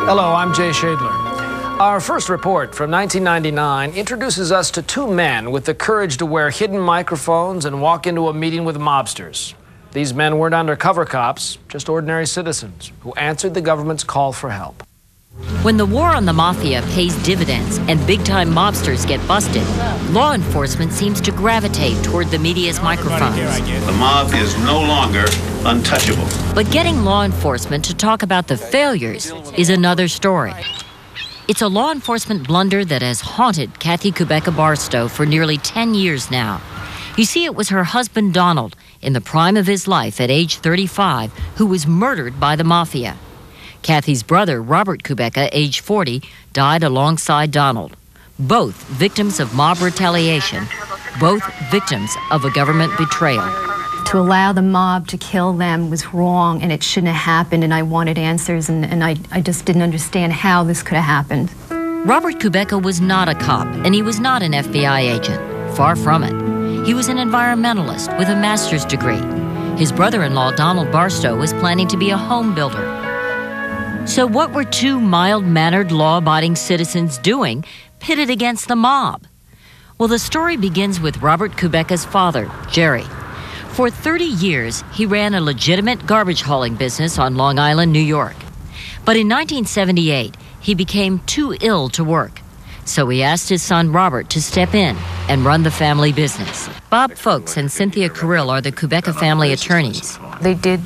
Hello, I'm Jay Shadler. Our first report from 1999 introduces us to two men with the courage to wear hidden microphones and walk into a meeting with mobsters. These men weren't undercover cops, just ordinary citizens who answered the government's call for help. When the war on the mafia pays dividends and big-time mobsters get busted, law enforcement seems to gravitate toward the media's microphones. The mob is no longer untouchable. But getting law enforcement to talk about the failures is another story. It's a law enforcement blunder that has haunted Kathy Kubeka Barstow for nearly 10 years now. You see, it was her husband, Donald, in the prime of his life at age 35, who was murdered by the mafia. Kathy's brother, Robert Kubeka, age 40, died alongside Donald. Both victims of mob retaliation, both victims of a government betrayal. To allow the mob to kill them was wrong, and it shouldn't have happened, and I wanted answers, and I just didn't understand how this could have happened. Robert Kubeka was not a cop, and he was not an FBI agent. Far from it. He was an environmentalist with a master's degree. His brother-in-law, Donald Barstow, was planning to be a home builder. So what were two mild-mannered, law-abiding citizens doing pitted against the mob? Well, the story begins with Robert Kubeka's father, Jerry. For 30 years, he ran a legitimate garbage hauling business on Long Island, New York. But in 1978, he became too ill to work. So he asked his son, Robert, to step in and run the family business. Bob Folks and Cynthia Carrill are the Kubeka family attorneys. They did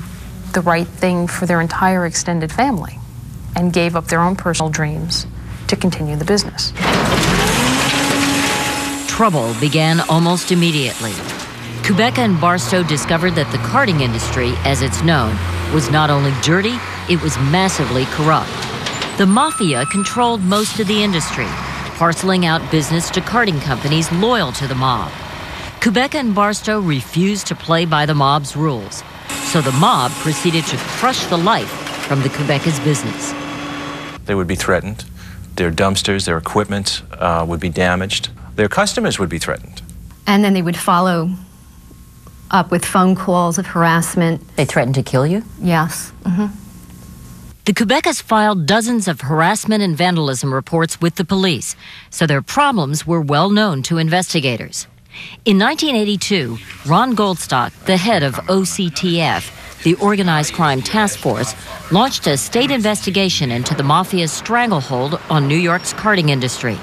the right thing for their entire extended family and gave up their own personal dreams to continue the business. Trouble began almost immediately. Kubeka and Barstow discovered that the carting industry, as it's known, was not only dirty, it was massively corrupt. The mafia controlled most of the industry, parceling out business to carting companies loyal to the mob. Kubeka and Barstow refused to play by the mob's rules, so the mob proceeded to crush the life from the Kubeka's business. They would be threatened. Their dumpsters, their equipment would be damaged. Their customers would be threatened. And then they would follow up with phone calls of harassment. They threatened to kill you? Yes. The Kubekas filed dozens of harassment and vandalism reports with the police, so their problems were well known to investigators. In 1982, Ron Goldstock, the head of OCTF, the Organized Crime Task Force, launched a state investigation into the mafia's stranglehold on New York's carting industry.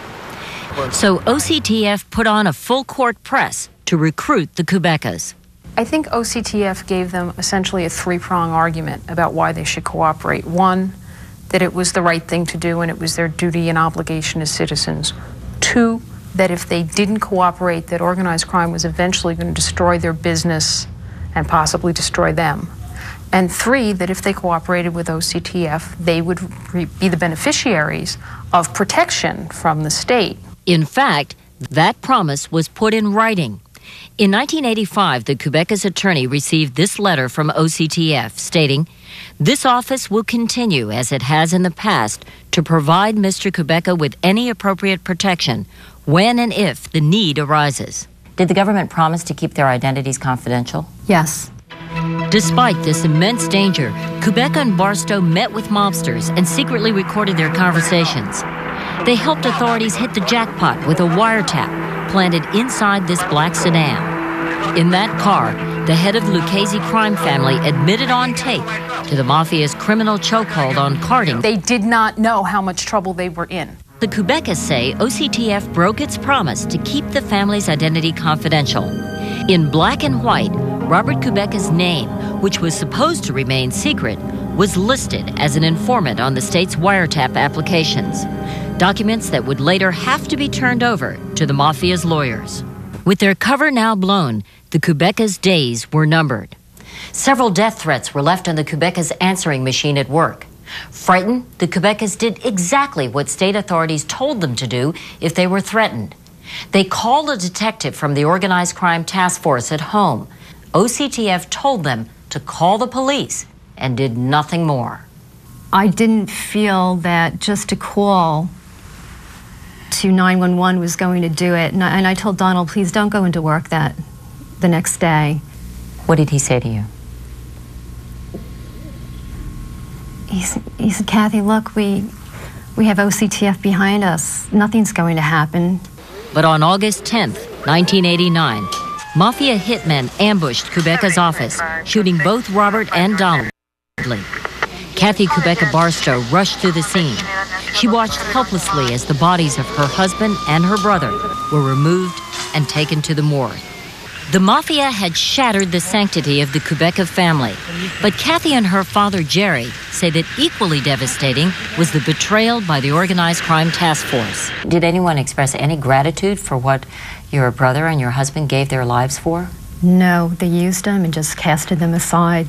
So OCTF put on a full-court press to recruit the Kubekas. I think OCTF gave them essentially a three-prong argument about why they should cooperate. One, that it was the right thing to do and it was their duty and obligation as citizens. Two, that if they didn't cooperate, that organized crime was eventually going to destroy their business and possibly destroy them. And three, that if they cooperated with OCTF, they would be the beneficiaries of protection from the state. In fact, that promise was put in writing. In 1985, the Kubeka's attorney received this letter from OCTF stating, "This office will continue, as it has in the past, to provide Mr. Kubeka with any appropriate protection when and if the need arises." Did the government promise to keep their identities confidential? Yes. Despite this immense danger, Kubeka and Barstow met with mobsters and secretly recorded their conversations. They helped authorities hit the jackpot with a wiretap planted inside this black sedan. In that car, the head of the Lucchese crime family admitted on tape to the mafia's criminal chokehold on carting. They did not know how much trouble they were in. The Kubekas say OCTF broke its promise to keep the family's identity confidential. In black and white, Robert Kubeka's name, which was supposed to remain secret, was listed as an informant on the state's wiretap applications, documents that would later have to be turned over to the mafia's lawyers. With their cover now blown, the Kubekas' days were numbered. Several death threats were left on the Kubekas' answering machine at work. Frightened, the Kubekas did exactly what state authorities told them to do if they were threatened. They called a detective from the Organized Crime Task Force at home. OCTF told them to call the police and did nothing more. I didn't feel that just to call to 911 was going to do it. And I told Donald, please don't go into work the next day. What did he say to you? He said, Kathy, look, we have OCTF behind us. Nothing's going to happen. But on August 10th, 1989, Mafia hitmen ambushed Kubecka's office, shooting both Robert and Donald. Kathy Kubecka Barstow rushed to the scene. She watched helplessly as the bodies of her husband and her brother were removed and taken to the morgue. The Mafia had shattered the sanctity of the Kubecka family, but Kathy and her father, Jerry, say that equally devastating was the betrayal by the Organized Crime Task Force. Did anyone express any gratitude for what your brother and your husband gave their lives for? No, they used them and just casted them aside.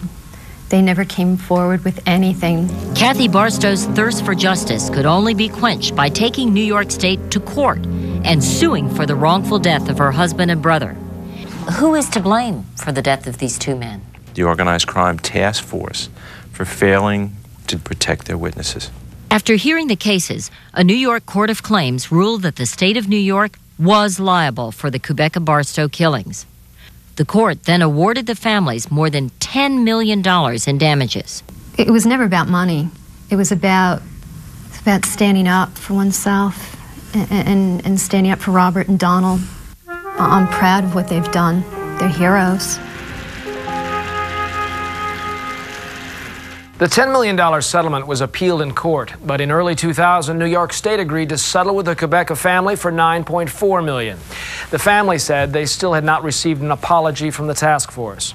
They never came forward with anything. Kathy Barstow's thirst for justice could only be quenched by taking New York State to court and suing for the wrongful death of her husband and brother. Who is to blame for the death of these two men? The Organized Crime Task Force for failing to protect their witnesses. After hearing the cases, a New York Court of Claims ruled that the state of New York was liable for the Kubecka Barstow killings. The court then awarded the families more than $10 million in damages. It was never about money. It was about standing up for oneself and standing up for Robert and Donald. I'm proud of what they've done. They're heroes. The $10 million settlement was appealed in court, but in early 2000, New York State agreed to settle with the Kubecka family for $9.4 million. The family said they still had not received an apology from the task force.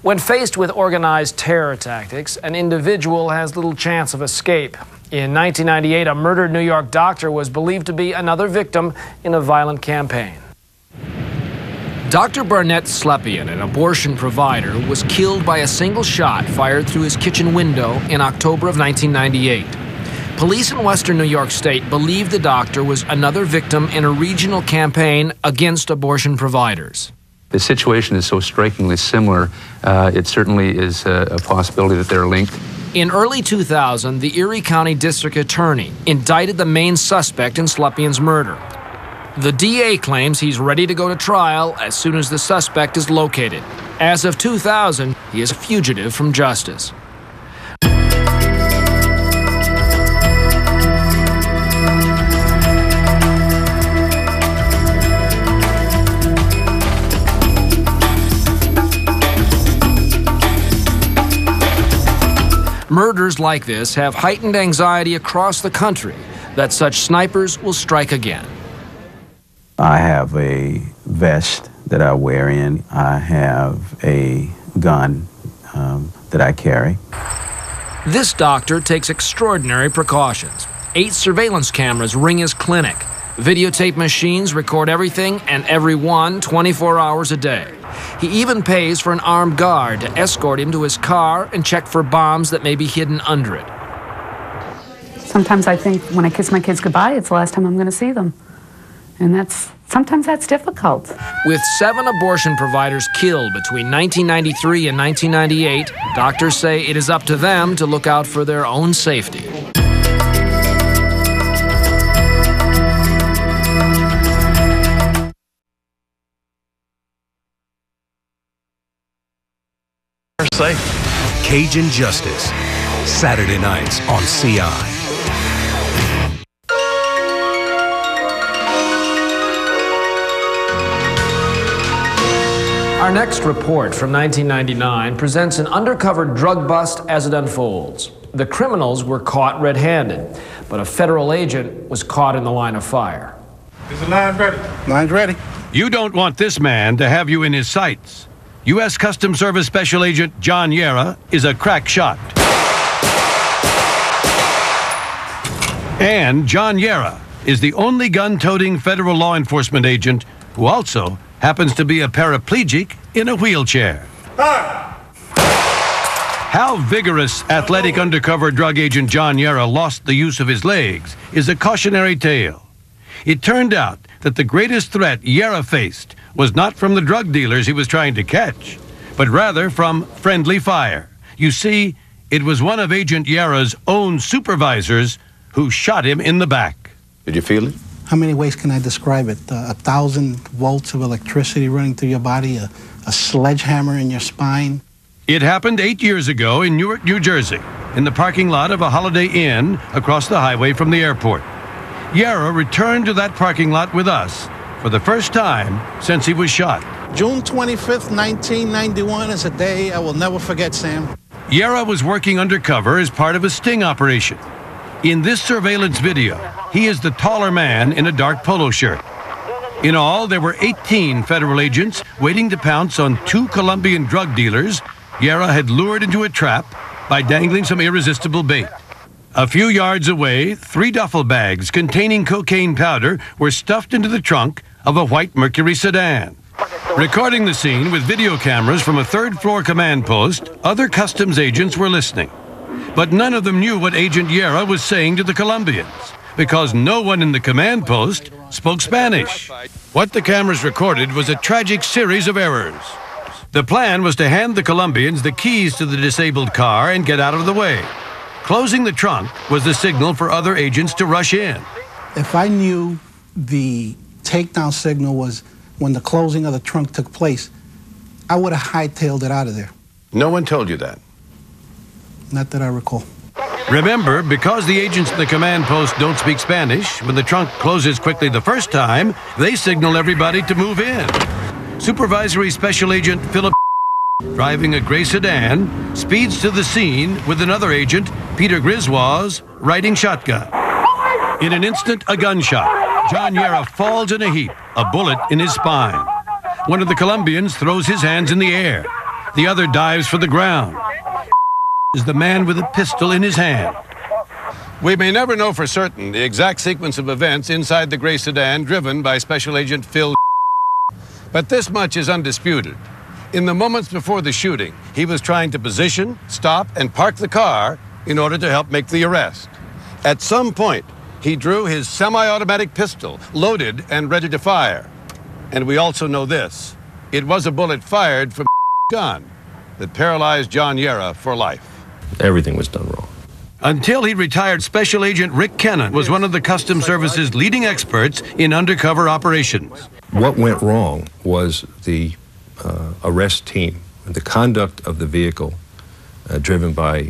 When faced with organized terror tactics, an individual has little chance of escape. In 1998, a murdered New York doctor was believed to be another victim in a violent campaign. Dr. Barnett Slepian, an abortion provider, was killed by a single shot fired through his kitchen window in October of 1998. Police in Western New York State believe the doctor was another victim in a regional campaign against abortion providers. The situation is so strikingly similar, it certainly is a possibility that they're linked. In early 2000, the Erie County District Attorney indicted the main suspect in Slepian's murder. The DA claims he's ready to go to trial as soon as the suspect is located. As of 2000, he is a fugitive from justice. Murders like this have heightened anxiety across the country that such snipers will strike again. I have a vest that I wear in. I have a gun that I carry. This doctor takes extraordinary precautions. 8 surveillance cameras ring his clinic. Videotape machines record everything and everyone 24 hours a day. He even pays for an armed guard to escort him to his car and check for bombs that may be hidden under it. Sometimes I think when I kiss my kids goodbye, it's the last time I'm going to see them. And sometimes that's difficult. With 7 abortion providers killed between 1993 and 1998, doctors say it is up to them to look out for their own safety. Cajun Justice, Saturday nights on CI. Our next report from 1999 presents an undercover drug bust as it unfolds. The criminals were caught red-handed, but a federal agent was caught in the line of fire. Is the line ready? Line's ready. You don't want this man to have you in his sights. U.S. Customs Service Special Agent John Yera is a crack shot. And John Yera is the only gun-toting federal law enforcement agent who also happens to be a paraplegic in a wheelchair. How vigorous, athletic undercover drug agent John Yera lost the use of his legs is a cautionary tale. It turned out that the greatest threat Yera faced was not from the drug dealers he was trying to catch, but rather from friendly fire. You see, it was one of Agent Yara's own supervisors who shot him in the back. Did you feel it? How many ways can I describe it? 1,000 volts of electricity running through your body, a sledgehammer in your spine. It happened 8 years ago in Newark, New Jersey, in the parking lot of a Holiday Inn across the highway from the airport. Yara returned to that parking lot with us for the first time since he was shot. June 25th, 1991 is a day I will never forget, Sam. Yara was working undercover as part of a sting operation. In this surveillance video, he is the taller man in a dark polo shirt. In all, there were 18 federal agents waiting to pounce on 2 Colombian drug dealers Yara had lured into a trap by dangling some irresistible bait. A few yards away, 3 duffel bags containing cocaine powder were stuffed into the trunk of a white Mercury sedan. Recording the scene with video cameras from a 3rd-floor command post, other customs agents were listening. But none of them knew what Agent Yara was saying to the Colombians, because no one in the command post spoke Spanish. What the cameras recorded was a tragic series of errors. The plan was to hand the Colombians the keys to the disabled car and get out of the way. Closing the trunk was the signal for other agents to rush in. If I knew the takedown signal was when the closing of the trunk took place, I would have hightailed it out of there. No one told you that? Not that I recall. Remember, because the agents in the command post don't speak Spanish, when the trunk closes quickly the first time, they signal everybody to move in. Supervisory Special Agent Philip, driving a gray sedan, speeds to the scene with another agent, Peter Griswold, riding shotgun. In an instant, a gunshot. John Yara falls in a heap, a bullet in his spine. One of the Colombians throws his hands in the air. The other dives for the ground. Is the man with a pistol in his hand. We may never know for certain the exact sequence of events inside the gray sedan driven by Special Agent Phil. But this much is undisputed. In the moments before the shooting, he was trying to position, stop, and park the car in order to help make the arrest. At some point, he drew his semi-automatic pistol, loaded and ready to fire. And we also know this. It was a bullet fired from a gun that paralyzed John Yara for life. Everything was done wrong. Until he retired, Special Agent Rick Kennan was one of the Customs Service's leading experts in undercover operations. What went wrong was the arrest team, the conduct of the vehicle driven by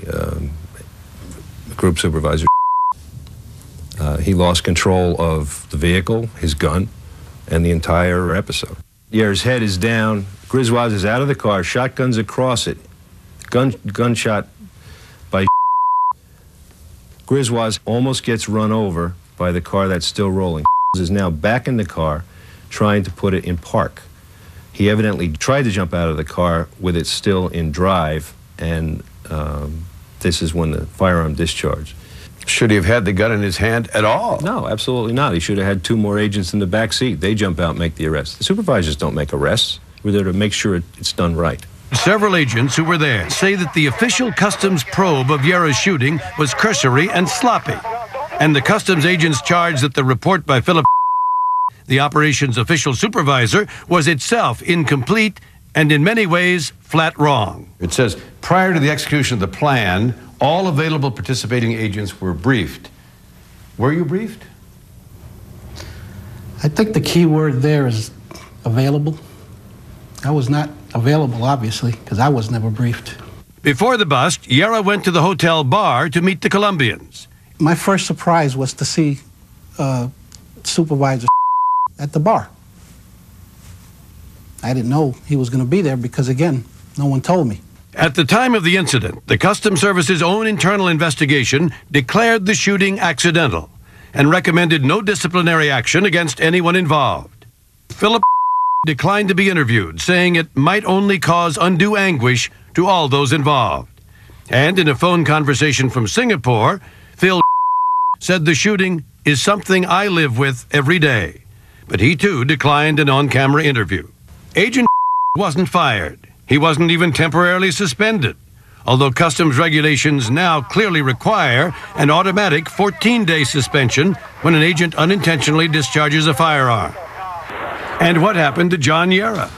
Group Supervisor. He lost control of the vehicle, his gun, and the entire episode. Yara's head is down, Griswold is out of the car, shotguns across it, gunshot by Griswold almost gets run over by the car that's still rolling. Is now back in the car trying to put it in park. He evidently tried to jump out of the car with it still in drive, and this is when the firearm discharged. Should he have had the gun in his hand at all? No, absolutely not. He should have had 2 more agents in the back seat. They jump out and make the arrest. The supervisors don't make arrests. We're there to make sure it's done right. Several agents who were there say that the official customs probe of Yara's shooting was cursory and sloppy. And the customs agents charged that the report by Philip, the operations official supervisor, was itself incomplete and in many ways flat wrong. It says, prior to the execution of the plan, all available participating agents were briefed. Were you briefed? I think the key word there is available. I was not available, obviously, because I was never briefed. Before the bust, Yara went to the hotel bar to meet the Colombians. My first surprise was to see Supervisor at the bar. I didn't know he was going to be there because, again, no one told me. At the time of the incident, the Customs Service's own internal investigation declared the shooting accidental and recommended no disciplinary action against anyone involved. Philip declined to be interviewed, saying it might only cause undue anguish to all those involved. And in a phone conversation from Singapore, Phil said the shooting is something I live with every day. But he too declined an on-camera interview. Agent wasn't fired. He wasn't even temporarily suspended, although customs regulations now clearly require an automatic 14-day suspension when an agent unintentionally discharges a firearm. And what happened to John Yara?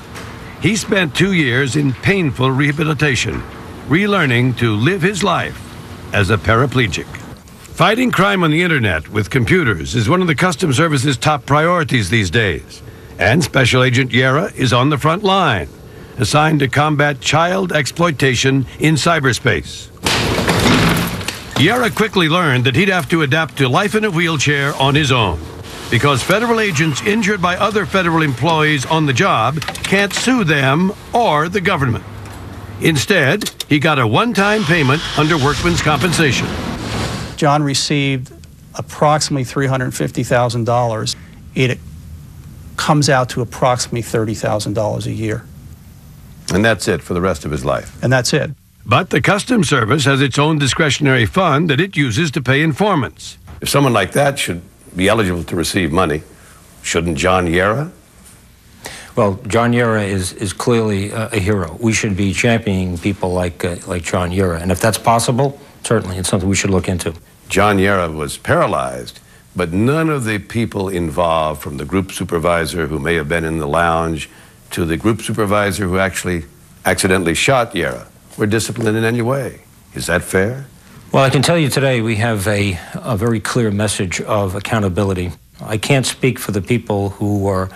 He spent 2 years in painful rehabilitation, relearning to live his life as a paraplegic. Fighting crime on the internet with computers is one of the Customs Service's top priorities these days. And Special Agent Yera is on the front line, assigned to combat child exploitation in cyberspace. Yera quickly learned that he'd have to adapt to life in a wheelchair on his own, because federal agents injured by other federal employees on the job can't sue them or the government. Instead, he got a one-time payment under workman's compensation. John received approximately $350,000. It comes out to approximately $30,000 a year. And that's it for the rest of his life. And that's it. But the Customs Service has its own discretionary fund that it uses to pay informants. If someone like that should be eligible to receive money, shouldn't John Yera? Well, John Yera is clearly a hero. We should be championing people like John Yera. And if that's possible, certainly it's something we should look into. John Yera was paralyzed, but none of the people involved, from the group supervisor who may have been in the lounge to the group supervisor who actually accidentally shot Yera, were disciplined in any way. Is that fair? Well, I can tell you today we have a very clear message of accountability. I can't speak for the people who were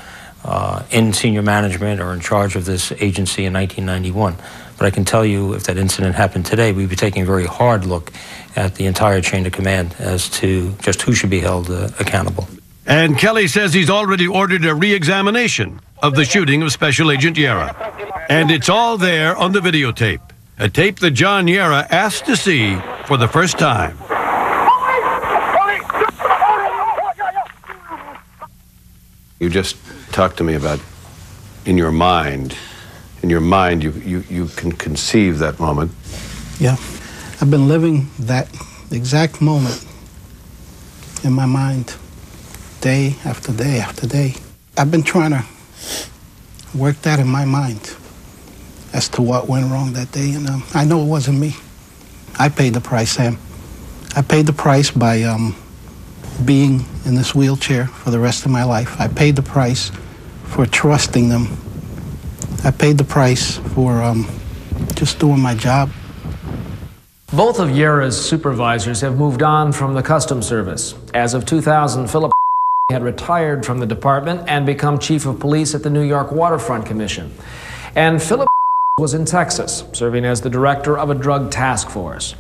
in senior management or in charge of this agency in 1991. But I can tell you if that incident happened today, we'd be taking a very hard look at the entire chain of command as to just who should be held accountable. And Kelly says he's already ordered a re-examination of the shooting of Special Agent Yera. And it's all there on the videotape, a tape that John Yera asked to see for the first time. You just talked to me about in your mind you can conceive that moment. Yeah, I've been living that exact moment in my mind day after day after day. I've been trying to work that in my mind as to what went wrong that day, and I know it wasn't me. I paid the price, Sam. I paid the price by being in this wheelchair for the rest of my life. I paid the price for trusting them. I paid the price for just doing my job. Both of Yera's supervisors have moved on from the Customs Service. As of 2000, Philip had retired from the department and become chief of police at the New York Waterfront Commission. And Philip was in Texas, serving as the director of a drug task force.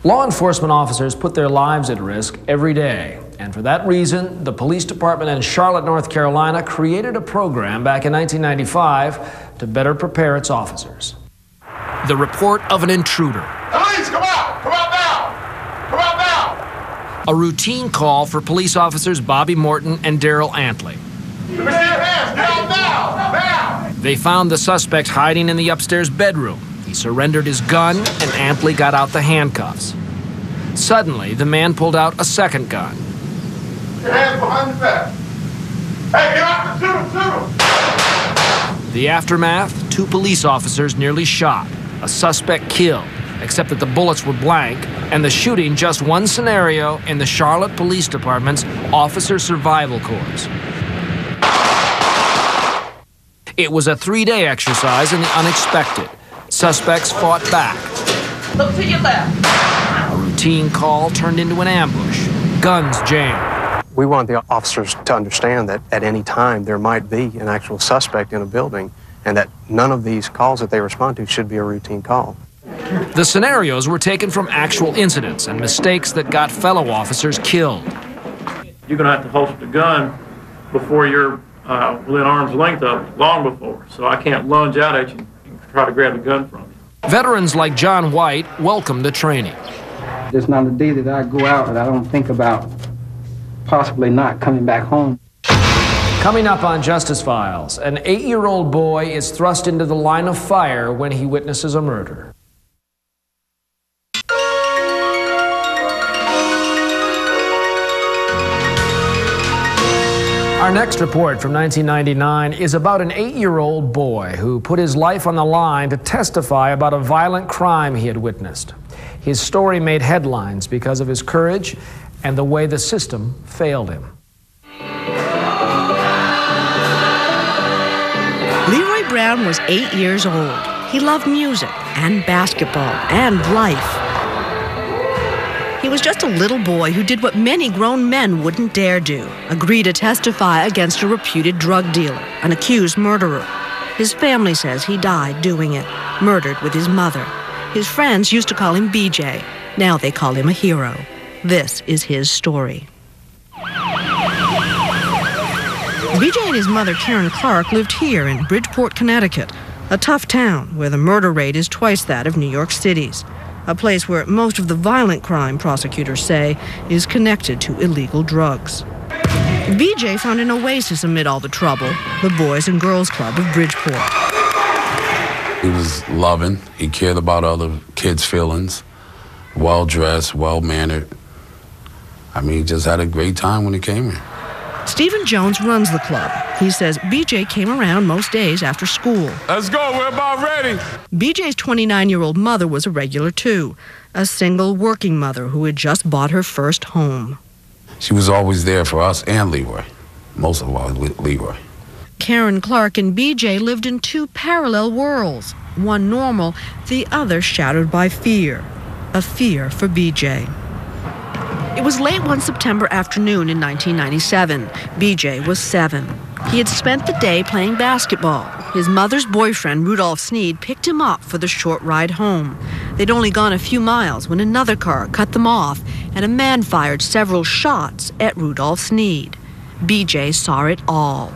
Law enforcement officers put their lives at risk every day. And for that reason, the police department in Charlotte, North Carolina created a program back in 1995 to better prepare its officers. The report of an intruder. Police, come out! Come out now! Come out now! A routine call for police officers Bobby Morton and Daryl Antley. Give me your hands! Now! Now! They found the suspect hiding in the upstairs bedroom. He surrendered his gun, and Antley got out the handcuffs. Suddenly, the man pulled out a second gun. Your hands behind your back. Hey, get out! Shoot him! The aftermath, 2 police officers nearly shot, a suspect killed, except that the bullets were blank, and the shooting just one scenario in the Charlotte Police Department's Officer Survival Course. It was a 3-day exercise in the unexpected. Suspects fought back. Look to your left. A routine call turned into an ambush. Guns jammed. We want the officers to understand that at any time there might be an actual suspect in a building, and that none of these calls that they respond to should be a routine call. The scenarios were taken from actual incidents and mistakes that got fellow officers killed. You're going to have to holster the gun before you're within arm's length of it, long before. So I can't lunge out at you and try to grab the gun from you. Veterans like John White welcomed the training. There's not a day that I go out and I don't think about possibly not coming back home. Coming up on Justice Files, an 8-year-old boy is thrust into the line of fire when he witnesses a murder. Our next report from 1999 is about an 8-year-old boy who put his life on the line to testify about a violent crime he had witnessed. His story made headlines because of his courage and the way the system failed him. Leroy Brown was 8 years old. He loved music and basketball and life. He was just a little boy who did what many grown men wouldn't dare do, agree to testify against a reputed drug dealer, an accused murderer. His family says he died doing it, murdered with his mother. His friends used to call him BJ. Now they call him a hero. This is his story. BJ and his mother, Karen Clark, lived here in Bridgeport, Connecticut, a tough town where the murder rate is twice that of New York City's, a place where most of the violent crime, prosecutors say, is connected to illegal drugs. BJ found an oasis amid all the trouble, the Boys and Girls Club of Bridgeport. He was loving. He cared about other kids' feelings, well-dressed, well-mannered. I mean, he just had a great time when he came here. Stephen Jones runs the club. He says BJ came around most days after school. Let's go, we're about ready. BJ's 29-year-old mother was a regular too, a single working mother who had just bought her first home. She was always there for us and Leroy, most of all Leroy. Karen Clark and BJ lived in two parallel worlds, one normal, the other shadowed by fear, a fear for BJ. It was late one September afternoon in 1997. BJ was 7. He had spent the day playing basketball. His mother's boyfriend, Rudolph Sneed, picked him up for the short ride home. They'd only gone a few miles when another car cut them off, and a man fired several shots at Rudolph Sneed. BJ saw it all.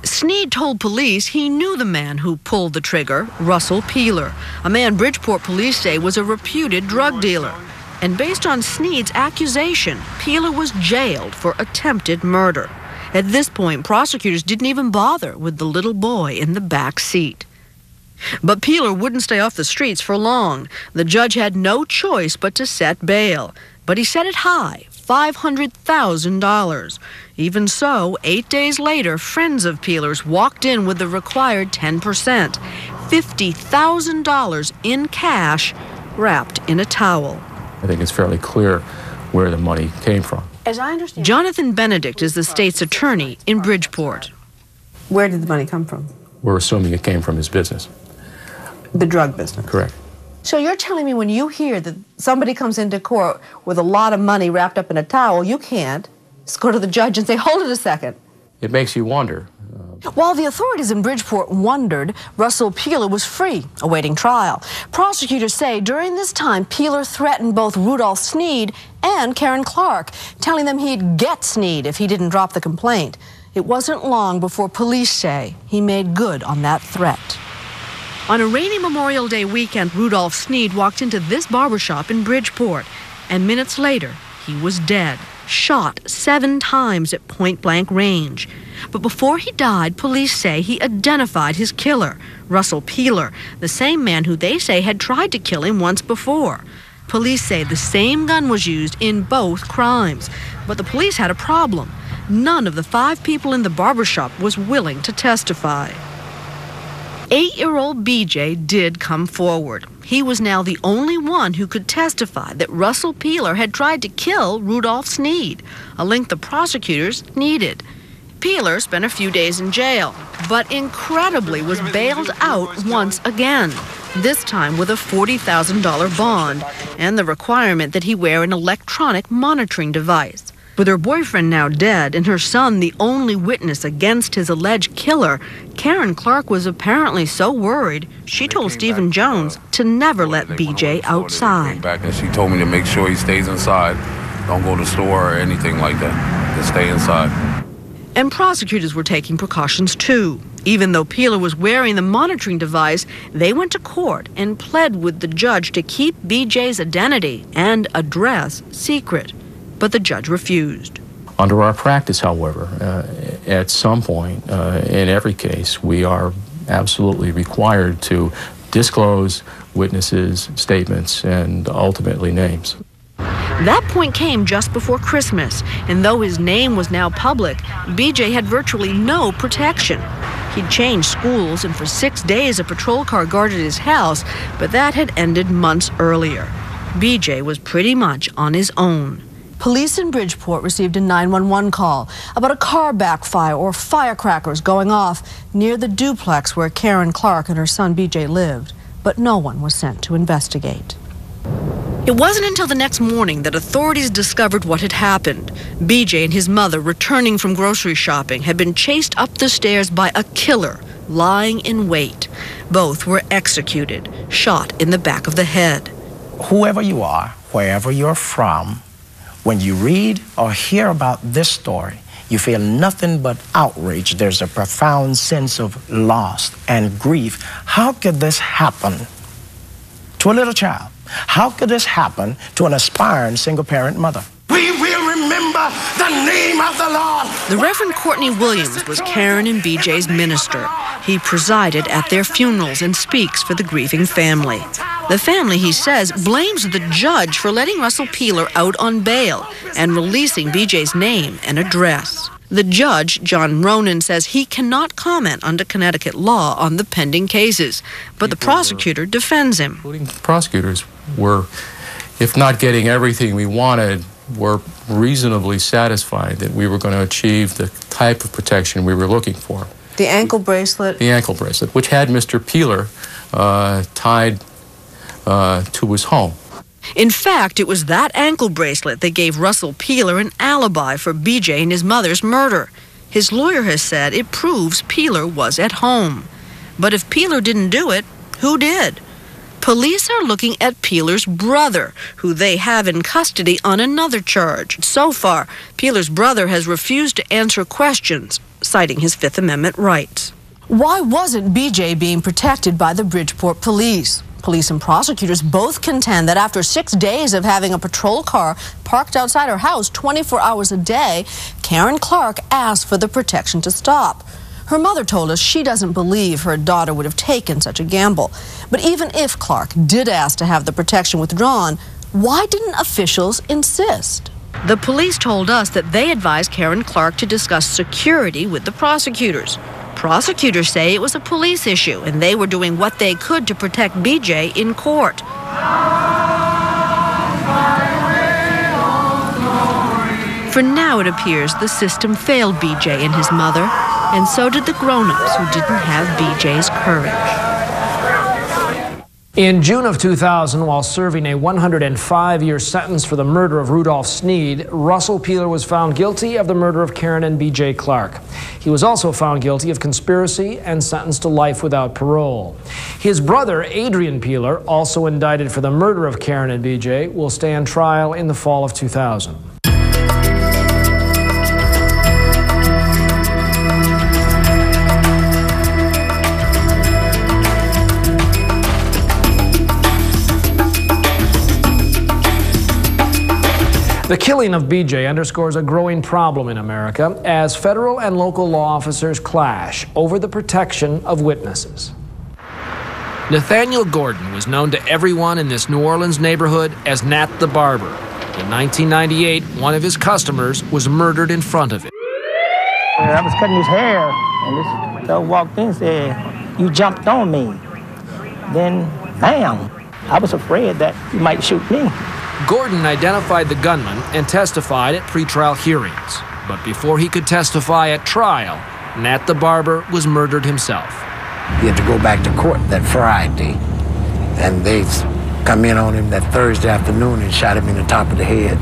Sneed told police he knew the man who pulled the trigger, Russell Peeler, a man Bridgeport police say was a reputed drug dealer. And based on Sneed's accusation, Peeler was jailed for attempted murder. At this point, prosecutors didn't even bother with the little boy in the back seat. But Peeler wouldn't stay off the streets for long. The judge had no choice but to set bail. But he set it high, $500,000. Even so, 8 days later, friends of Peeler's walked in with the required 10%, $50,000 in cash, wrapped in a towel. I think it's fairly clear where the money came from. As I understand, Jonathan Benedict is the state's attorney in Bridgeport. Where did the money come from? We're assuming it came from his business. The drug business? Correct. So you're telling me when you hear that somebody comes into court with a lot of money wrapped up in a towel, you can't just go to the judge and say, hold it a second. It makes you wonder. While the authorities in Bridgeport wondered, Russell Peeler was free, awaiting trial. Prosecutors say during this time, Peeler threatened both Rudolph Sneed and Karen Clark, telling them he'd get Sneed if he didn't drop the complaint. It wasn't long before police say he made good on that threat. On a rainy Memorial Day weekend, Rudolph Sneed walked into this barbershop in Bridgeport, and minutes later, he was dead, shot 7 times at point-blank range. But before he died, police say he identified his killer, Russell Peeler, the same man who they say had tried to kill him once before. Police say the same gun was used in both crimes. But the police had a problem. None of the 5 people in the barbershop was willing to testify. 8-year-old BJ did come forward. He was now the only one who could testify that Russell Peeler had tried to kill Rudolph Sneed, a link the prosecutors needed. Peeler spent a few days in jail, but incredibly was bailed out once again, this time with a $40,000 bond and the requirement that he wear an electronic monitoring device. With her boyfriend now dead and her son the only witness against his alleged killer, Karen Clark was apparently so worried, she told Stephen Jones to never let BJ outside. Back and she told me to make sure he stays inside. Don't go to the store or anything like that. Just stay inside. And prosecutors were taking precautions too. Even though Peeler was wearing the monitoring device, they went to court and pled with the judge to keep BJ's identity and address secret. But the judge refused. Under our practice, however, at some point in every case, we are absolutely required to disclose witnesses' statements and ultimately names. That point came just before Christmas, and though his name was now public, BJ had virtually no protection. He'd changed schools, and for 6 days a patrol car guarded his house, but that had ended months earlier. BJ was pretty much on his own. Police in Bridgeport received a 911 call about a car backfire or firecrackers going off near the duplex where Karen Clark and her son BJ lived, but no one was sent to investigate. It wasn't until the next morning that authorities discovered what had happened. BJ and his mother, returning from grocery shopping, had been chased up the stairs by a killer lying in wait. Both were executed, shot in the back of the head. Whoever you are, wherever you're from, when you read or hear about this story, you feel nothing but outrage. There's a profound sense of loss and grief. How could this happen to a little child? How could this happen to an aspiring single-parent mother? We will remember the name of the Lord. The Reverend Courtney Williams was Karen and BJ's minister. He presided at their funerals and speaks for the grieving family. The family, he says, blames the judge for letting Russell Peeler out on bail and releasing BJ's name and address. The judge, John Ronan, says he cannot comment under Connecticut law on the pending cases, but the prosecutor defends him. Prosecutors were, if not getting everything we wanted, were reasonably satisfied that we were going to achieve the type of protection we were looking for. The ankle bracelet? The ankle bracelet, which had Mr. Peeler tied to his home. In fact, it was that ankle bracelet that gave Russell Peeler an alibi for BJ and his mother's murder. His lawyer has said it proves Peeler was at home. But if Peeler didn't do it, who did? Police are looking at Peeler's brother, who they have in custody on another charge. So far, Peeler's brother has refused to answer questions, citing his Fifth Amendment rights. Why wasn't BJ being protected by the Bridgeport police? Police and prosecutors both contend that after 6 days of having a patrol car parked outside her house 24 hours a day, Karen Clark asked for the protection to stop. Her mother told us she doesn't believe her daughter would have taken such a gamble. But even if Clark did ask to have the protection withdrawn, why didn't officials insist? The police told us that they advised Karen Clark to discuss security with the prosecutors. Prosecutors say it was a police issue and they were doing what they could to protect BJ in court. For now, it appears the system failed BJ and his mother, and so did the grown-ups who didn't have BJ's courage. In June of 2000, while serving a 105-year sentence for the murder of Rudolph Sneed, Russell Peeler was found guilty of the murder of Karen and B.J. Clark. He was also found guilty of conspiracy and sentenced to life without parole. His brother, Adrian Peeler, also indicted for the murder of Karen and B.J., will stand trial in the fall of 2000. The killing of BJ underscores a growing problem in America as federal and local law officers clash over the protection of witnesses. Nathaniel Gordon was known to everyone in this New Orleans neighborhood as Nat the Barber. In 1998, one of his customers was murdered in front of him. I was cutting his hair, and this dog walked in and said, "You jumped on me." Then, bam, I was afraid that he might shoot me. Gordon identified the gunman and testified at pretrial hearings. But before he could testify at trial, Nat the Barber was murdered himself. He had to go back to court that Friday, and they come in on him that Thursday afternoon and shot him in the top of the head.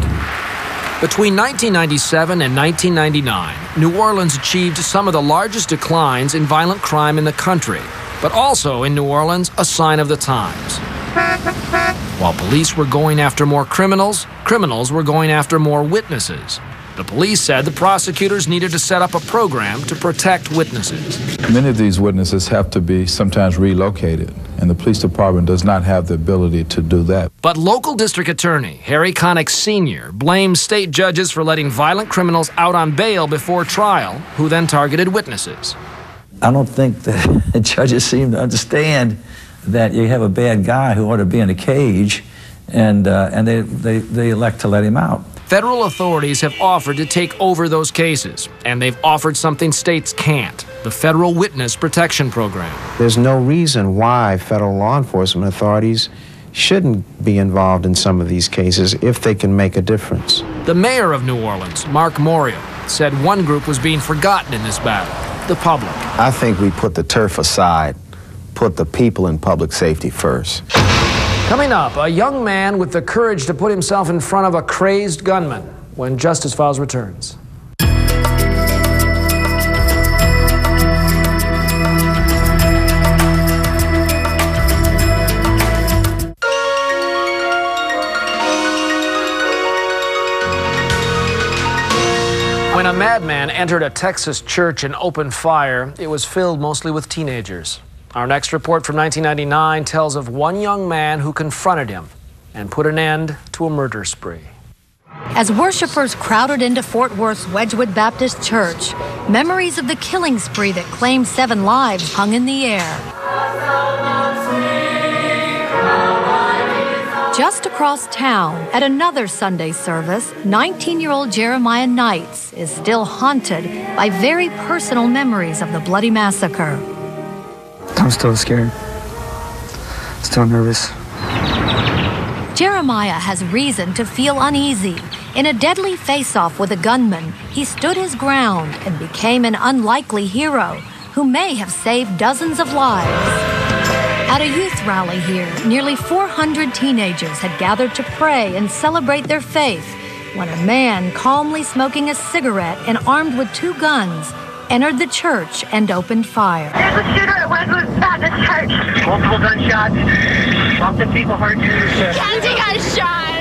Between 1997 and 1999, New Orleans achieved some of the largest declines in violent crime in the country, but also in New Orleans, a sign of the times. While police were going after more criminals, criminals were going after more witnesses. The police said the prosecutors needed to set up a program to protect witnesses. Many of these witnesses have to be sometimes relocated, and the police department does not have the ability to do that. But local district attorney Harry Connick Sr. blamed state judges for letting violent criminals out on bail before trial, who then targeted witnesses. I don't think the judges seem to understand that you have a bad guy who ought to be in a cage, and they elect to let him out. Federal authorities have offered to take over those cases, and they've offered something states can't, the Federal Witness Protection Program. There's no reason why federal law enforcement authorities shouldn't be involved in some of these cases if they can make a difference. The mayor of New Orleans, Mark Morial, said one group was being forgotten in this battle, the public. I think we put the turf aside, put the people in public safety first. Coming up, a young man with the courage to put himself in front of a crazed gunman when Justice Files returns. When a madman entered a Texas church and opened fire, it was filled mostly with teenagers. Our next report from 1999 tells of one young man who confronted him and put an end to a murder spree. As worshipers crowded into Fort Worth's Wedgwood Baptist Church, memories of the killing spree that claimed 7 lives hung in the air. Just across town, at another Sunday service, 19-year-old Jeremiah Knights is still haunted by very personal memories of the bloody massacre. I'm still scared, still nervous. Jeremiah has reason to feel uneasy. In a deadly face-off with a gunman, he stood his ground and became an unlikely hero who may have saved dozens of lives. At a youth rally here, nearly 400 teenagers had gathered to pray and celebrate their faith when a man calmly smoking a cigarette and armed with 2 guns entered the church and opened fire. There's a shooter at Wedgwood Baptist Church. Multiple gunshots. Lots of people hurt. Kenzie got shot.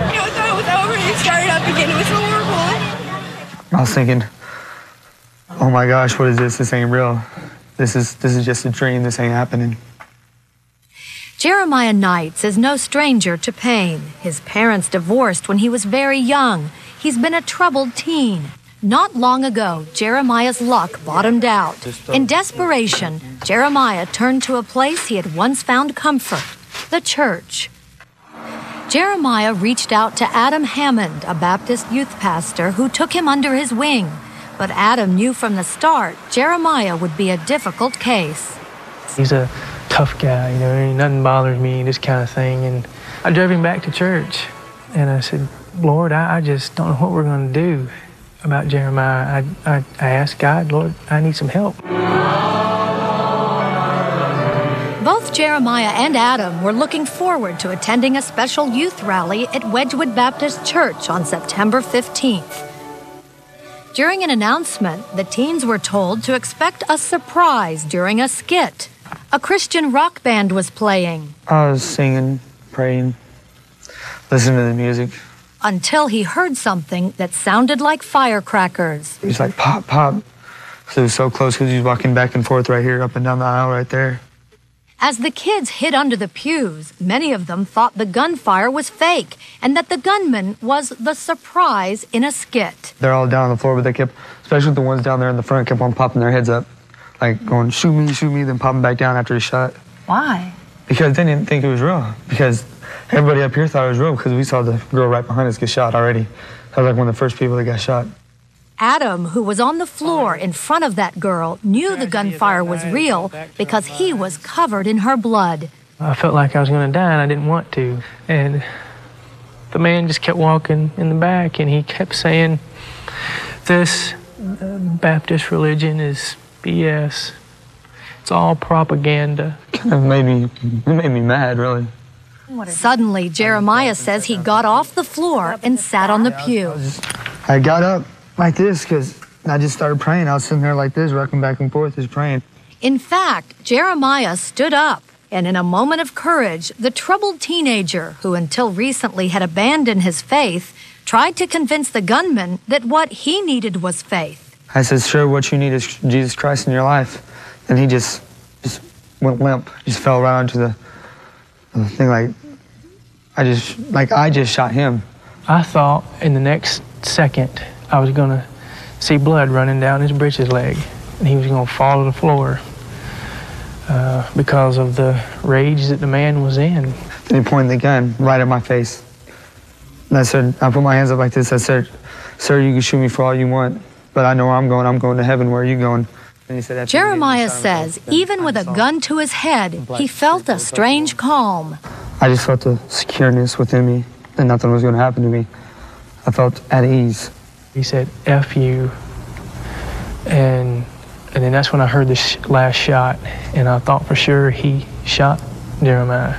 You know, thought it was over and it started up again. It was horrible. I was thinking, oh my gosh, what is this? This ain't real. This is just a dream. This ain't happening. Jeremiah Knights is no stranger to pain. His parents divorced when he was very young. He's been a troubled teen. Not long ago, Jeremiah's luck bottomed out. In desperation, Jeremiah turned to a place he had once found comfort, the church. Jeremiah reached out to Adam Hammond, a Baptist youth pastor, who took him under his wing. But Adam knew from the start Jeremiah would be a difficult case. He's a tough guy, you know, nothing bothers me, this kind of thing. And I drove him back to church, and I said, Lord, I just don't know what we're going to do about Jeremiah. I asked God, Lord, I need some help. Both Jeremiah and Adam were looking forward to attending a special youth rally at Wedgwood Baptist Church on September 15th. During an announcement, the teens were told to expect a surprise during a skit. A Christian rock band was playing. I was singing, praying, listening to the music. Until he heard something that sounded like firecrackers. It was like pop, pop. So it was so close because he was walking back and forth right here, up and down the aisle right there. As the kids hid under the pews, many of them thought the gunfire was fake and that the gunman was the surprise in a skit. They're all down on the floor, but they kept, especially the ones down there in the front, kept on popping their heads up, like going, shoot me, then popping back down after he shot. Why? Because they didn't think it was real. Because everybody up here thought it was real because we saw the girl right behind us get shot already. That was like one of the first people that got shot. Adam, who was on the floor in front of that girl, knew the gunfire was real because he was covered in her blood. I felt like I was going to die, and I didn't want to. And the man just kept walking in the back, and he kept saying, this Baptist religion is BS. It's all propaganda. Kind of made me mad, really. Suddenly, Jeremiah says he got off the floor and sat on the pew. I got up like this because I just started praying. I was sitting there like this, rocking back and forth, just praying. In fact, Jeremiah stood up, and in a moment of courage, the troubled teenager, who until recently had abandoned his faith, tried to convince the gunman that what he needed was faith. I said, sure, what you need is Jesus Christ in your life. And he just went limp, just fell right onto the thing like I just shot him. I thought in the next second I was going to see blood running down his britches leg, and he was going to fall to the floor because of the rage that the man was in. Then he pointed the gun right at my face. And I said, I put my hands up like this. I said, sir, you can shoot me for all you want, but I know where I'm going. I'm going to heaven. Where are you going? Jeremiah says even with a gun to his head, he felt a strange calm. I just felt a secureness within me that nothing was going to happen to me. I felt at ease. He said, F you. And then that's when I heard the last shot, and I thought for sure he shot Jeremiah.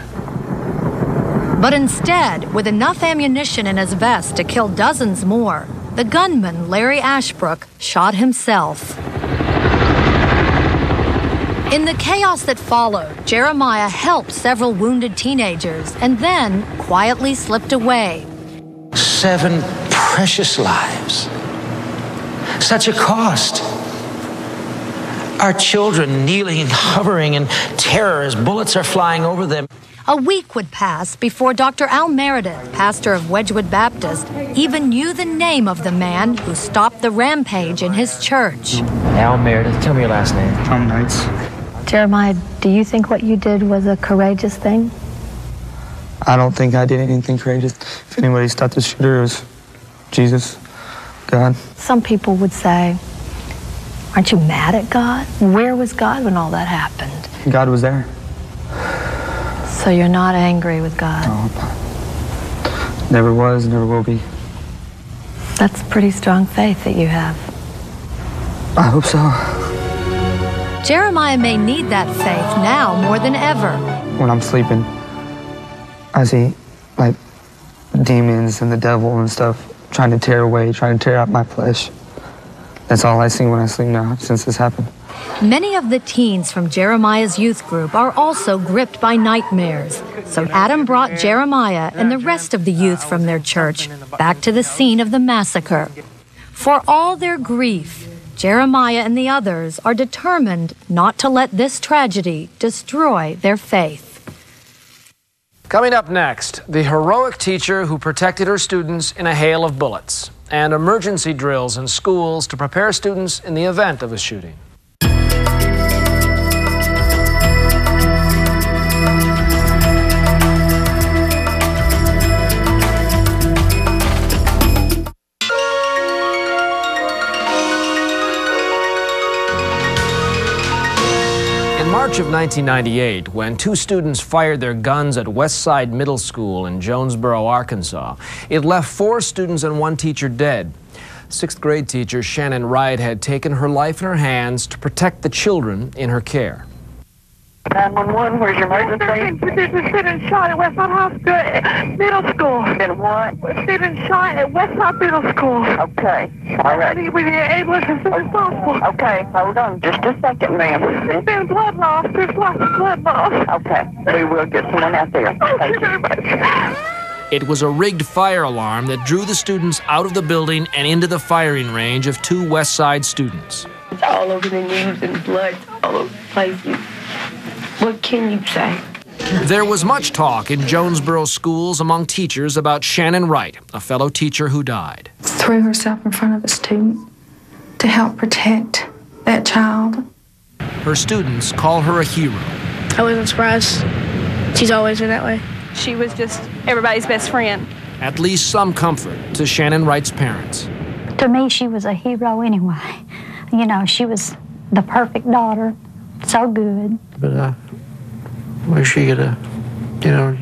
But instead, with enough ammunition in his vest to kill dozens more, the gunman, Larry Ashbrook, shot himself. In the chaos that followed, Jeremiah helped several wounded teenagers and then quietly slipped away. 7 precious lives. Such a cost. Our children kneeling and hovering in terror as bullets are flying over them. A week would pass before Dr. Al Meredith, pastor of Wedgwood Baptist, even knew the name of the man who stopped the rampage in his church. Al Meredith, tell me your last name. Tom Knights. Jeremiah, do you think what you did was a courageous thing? I don't think I did anything courageous. If anybody stopped the shooter, it was Jesus, God. Some people would say, aren't you mad at God? Where was God when all that happened? God was there. So you're not angry with God? No. Never was, never will be. That's pretty strong faith that you have. I hope so. Jeremiah may need that faith now more than ever. When I'm sleeping, I see, like, demons and the devil and stuff trying to tear away, trying to tear out my flesh. That's all I see when I sleep now since this happened. Many of the teens from Jeremiah's youth group are also gripped by nightmares. So Adam brought Jeremiah and the rest of the youth from their church back to the scene of the massacre. For all their grief, Jeremiah and the others are determined not to let this tragedy destroy their faith. Coming up next, the heroic teacher who protected her students in a hail of bullets, and emergency drills in schools to prepare students in the event of a shooting. In March of 1998, when 2 students fired their guns at Westside Middle School in Jonesboro, Arkansas, it left 4 students and 1 teacher dead. 6th grade teacher Shannon Wright had taken her life in her hands to protect the children in her care. 911, where's your emergency? Student shot at Westside High School, Middle School. Been what? Student shot at Westside Middle School. Okay. All right. We need an ambulance as soon as possible. Okay, hold on just a second, ma'am. There's been blood loss. There's lots of blood loss. Okay, we will get someone out there. Thank you very much. It was a rigged fire alarm that drew the students out of the building and into the firing range of 2 Westside students. It's all over the news and blood all over the place. What can you say? There was much talk in Jonesboro schools among teachers about Shannon Wright, a fellow teacher who died. Threw herself in front of a student to help protect that child. Her students call her a hero. I wasn't surprised. She's always been that way. She was just everybody's best friend. At least some comfort to Shannon Wright's parents. To me, she was a hero anyway. You know, she was the perfect daughter, so good. But I wish she could have, you know,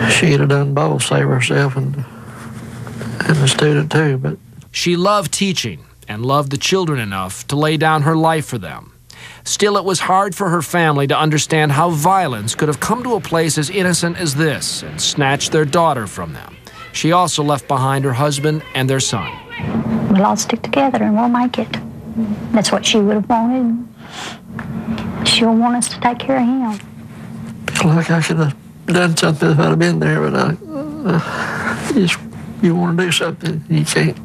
she could have done both, save herself and the student too. But she loved teaching and loved the children enough to lay down her life for them. Still, it was hard for her family to understand how violence could have come to a place as innocent as this and snatched their daughter from them. She also left behind her husband and their son. We'll all stick together and we'll make it. That's what she would have wanted. She'll want us to take care of him. Feel like I should have done something if I'd have been there, but you want to do something, you can't.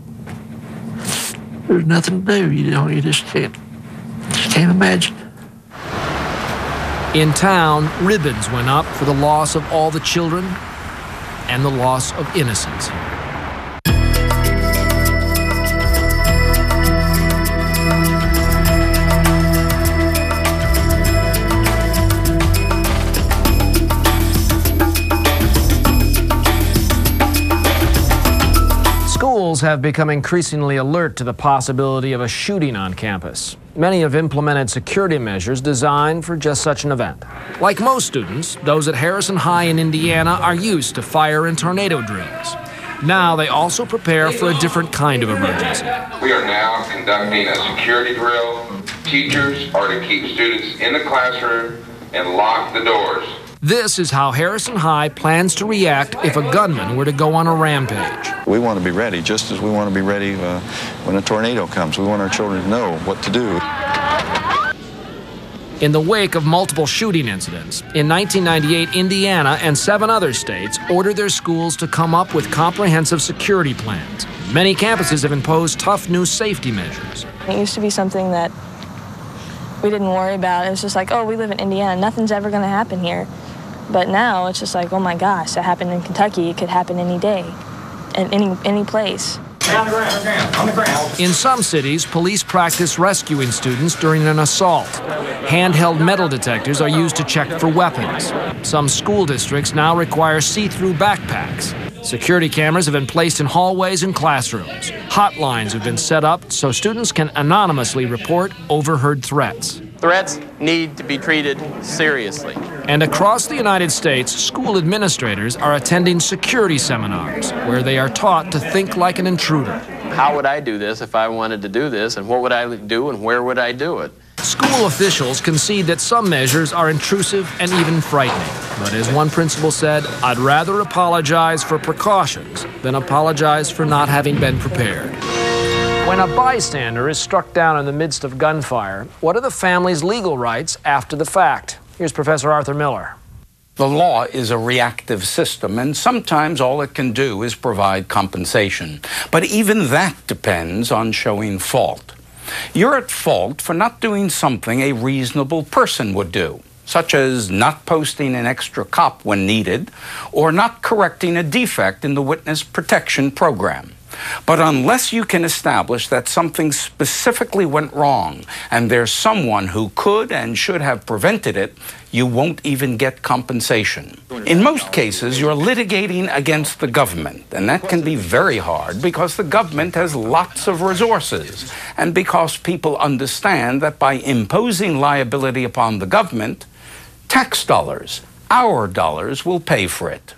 There's nothing to do, you just can't. You can't imagine. In town, ribbons went up for the loss of all the children and the loss of innocence. Schools have become increasingly alert to the possibility of a shooting on campus. Many have implemented security measures designed for just such an event. Like most students, those at Harrison High in Indiana are used to fire and tornado drills. Now they also prepare for a different kind of emergency. We are now conducting a security drill. Teachers are to keep students in the classroom and lock the doors. This is how Harrison High plans to react if a gunman were to go on a rampage. We want to be ready, just as we want to be ready when a tornado comes. We want our children to know what to do. In the wake of multiple shooting incidents, in 1998, Indiana and 7 other states ordered their schools to come up with comprehensive security plans. Many campuses have imposed tough new safety measures. It used to be something that we didn't worry about. It was just like, oh, we live in Indiana, nothing's ever going to happen here. But now it's just like, oh my gosh, that happened in Kentucky. It could happen any day, at any place. On the ground, on the ground. In some cities, police practice rescuing students during an assault. Handheld metal detectors are used to check for weapons. Some school districts now require see-through backpacks. Security cameras have been placed in hallways and classrooms. Hotlines have been set up so students can anonymously report overheard threats. Threats need to be treated seriously. And across the United States, school administrators are attending security seminars where they are taught to think like an intruder. How would I do this if I wanted to do this, and what would I do, and where would I do it? School officials concede that some measures are intrusive and even frightening. But as one principal said, I'd rather apologize for precautions than apologize for not having been prepared. When a bystander is struck down in the midst of gunfire, what are the family's legal rights after the fact? Here's Professor Arthur Miller. The law is a reactive system, and sometimes all it can do is provide compensation. But even that depends on showing fault. You're at fault for not doing something a reasonable person would do, such as not posting an extra cop when needed, or not correcting a defect in the witness protection program. But unless you can establish that something specifically went wrong and there's someone who could and should have prevented it, you won't even get compensation. In most cases, you're litigating against the government, and that can be very hard because the government has lots of resources, and because people understand that by imposing liability upon the government, tax dollars, our dollars, will pay for it.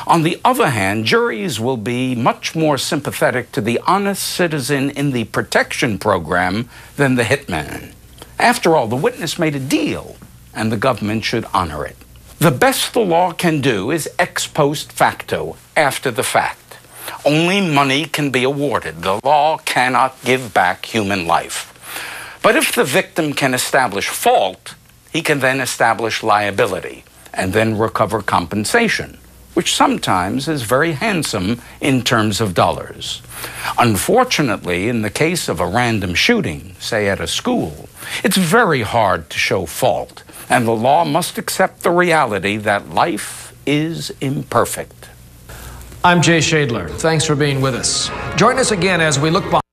On the other hand, juries will be much more sympathetic to the honest citizen in the protection program than the hitman. After all, the witness made a deal, and the government should honor it. The best the law can do is ex post facto, after the fact. Only money can be awarded. The law cannot give back human life. But if the victim can establish fault, he can then establish liability and then recover compensation, which sometimes is very handsome in terms of dollars. Unfortunately, in the case of a random shooting, say at a school, it's very hard to show fault, and the law must accept the reality that life is imperfect. I'm Jay Shadler. Thanks for being with us. Join us again as we look back.